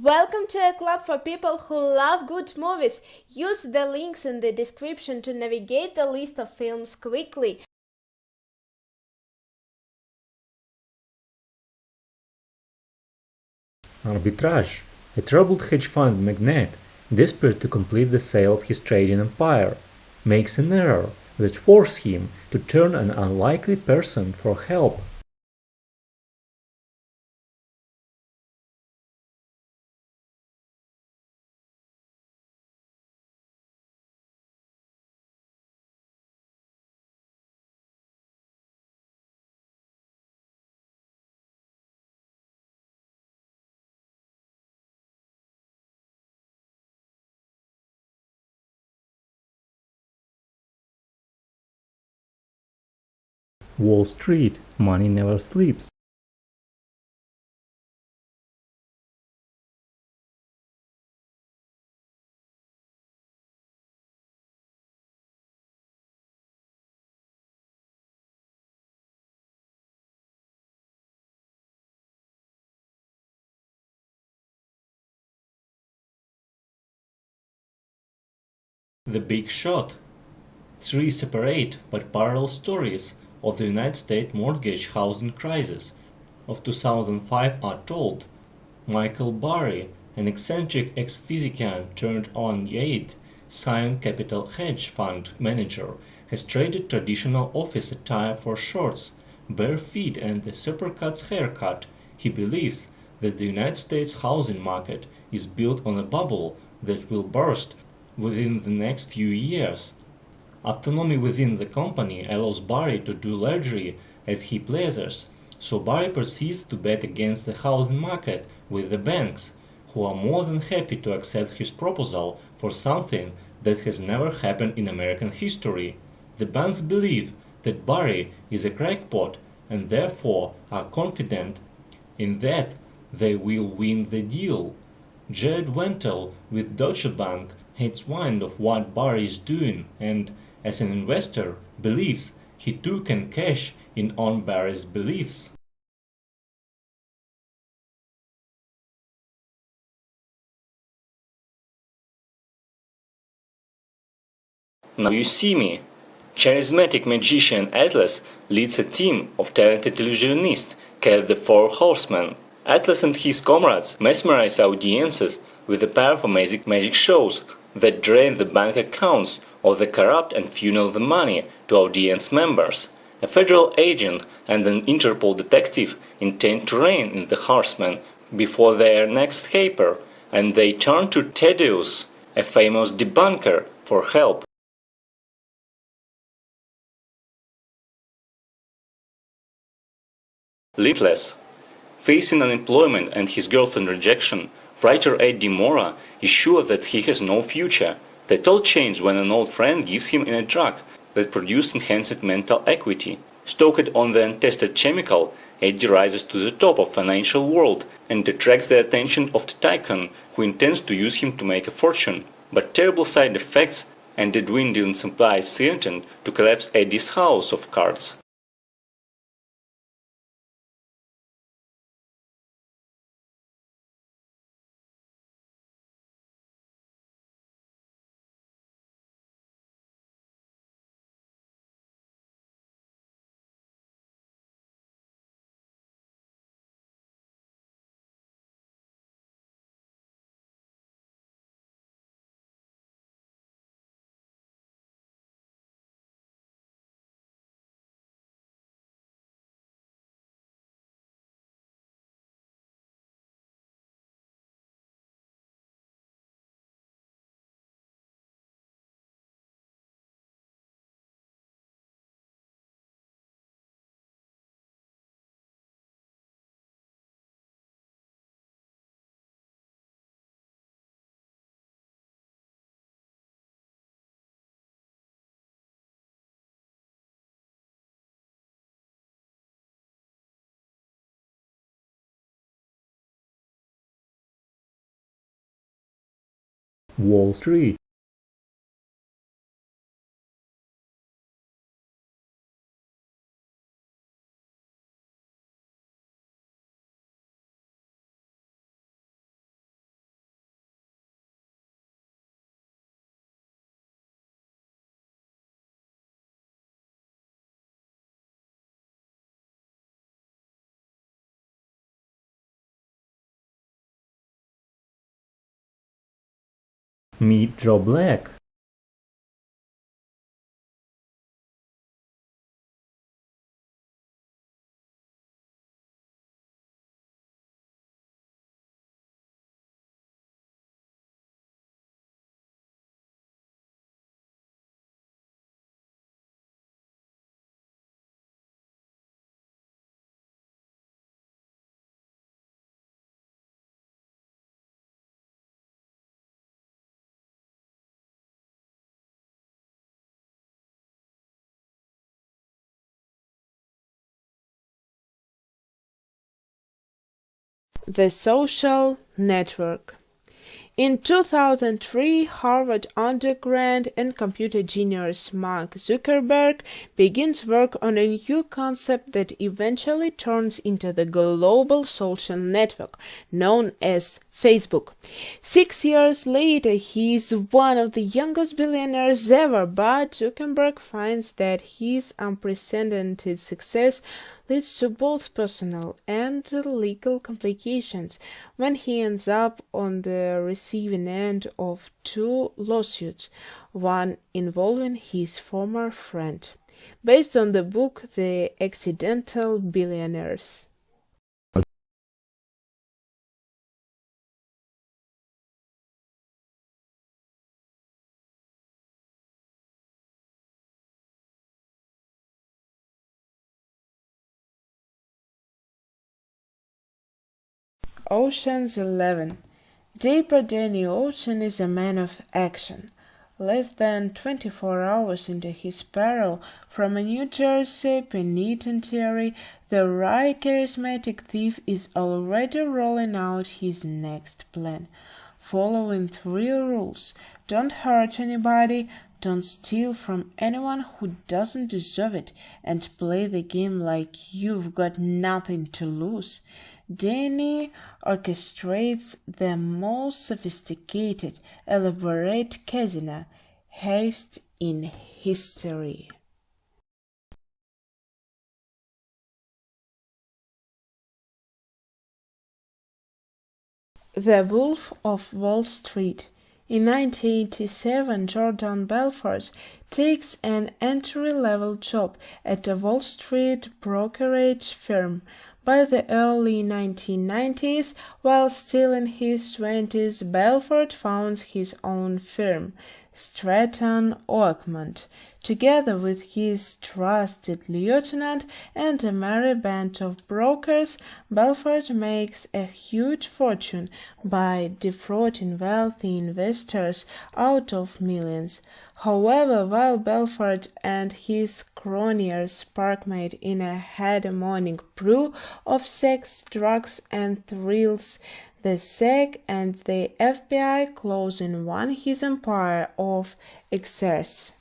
Welcome to a club for people who love good movies. Use the links in the description to navigate the list of films quickly. Arbitrage, a troubled hedge fund magnate, desperate to complete the sale of his trading empire, makes an error that forces him to turn an unlikely person for help. Wall Street, money never sleeps. The Big Shot. Three separate but parallel stories of the United States mortgage housing crisis of 2005 are told. Michael Burry, an eccentric ex-physician turned on-yet Scion Capital hedge fund manager, has traded traditional office attire for shorts, bare feet and a supercuts haircut. He believes that the United States housing market is built on a bubble that will burst within the next few years. Autonomy within the company allows Barry to do largely as he pleases, so Barry proceeds to bet against the housing market with the banks, who are more than happy to accept his proposal for something that has never happened in American history. The banks believe that Barry is a crackpot and therefore are confident in that they will win the deal. Jared Wentel with Deutsche Bank has wind of what Barry is doing and, as an investor, believes he too can cash in on Barry's beliefs. Now you see me. Charismatic magician Atlas leads a team of talented illusionists called the Four Horsemen. Atlas and his comrades mesmerize audiences with a pair of amazing magic shows that drain the bank accounts of the corrupt and funnel the money to audience members. A federal agent and an Interpol detective intend to rein in the horsemen before their next caper, and they turn to Thaddeus, a famous debunker, for help. Limitless. Facing unemployment and his girlfriend's rejection, writer Eddie Mora is sure that he has no future. That all changes when an old friend gives him a drug that produces enhanced mental acuity. Stoked on the untested chemical, Eddie rises to the top of the financial world and attracts the attention of the tycoon who intends to use him to make a fortune. But terrible side effects and the dwindling supply threaten to collapse Eddie's house of cards. Wall Street, Meet Joe Black. The Social Network. In 2003, Harvard undergrad and computer genius Mark Zuckerberg begins work on a new concept that eventually turns into the global social network known as Facebook. 6 years later, he is one of the youngest billionaires ever, but Zuckerberg finds that his unprecedented success leads to both personal and legal complications when he ends up on the receiving end of two lawsuits, one involving his former friend, based on the book The Accidental Billionaires. Ocean's 11. Deeper Danny Ocean is a man of action. Less than 24 hours into his peril from a New Jersey penitentiary, the wry charismatic thief is already rolling out his next plan. Following 3 rules: don't hurt anybody, don't steal from anyone who doesn't deserve it, and play the game like you've got nothing to lose. Danny orchestrates the most sophisticated, elaborate casino heist in history. The Wolf of Wall Street. In 1987, Jordan Belfort takes an entry-level job at a Wall Street brokerage firm. By the early 1990s, while still in his 20s, Belfort founds his own firm, Stratton Oakmont. Together with his trusted lieutenant and a merry band of brokers, Belfort makes a huge fortune by defrauding wealthy investors out of millions. However, while Belfort and his cronies participate in a hegemonic brew of sex, drugs, and thrills, the SEC and the FBI close in on his empire of excess.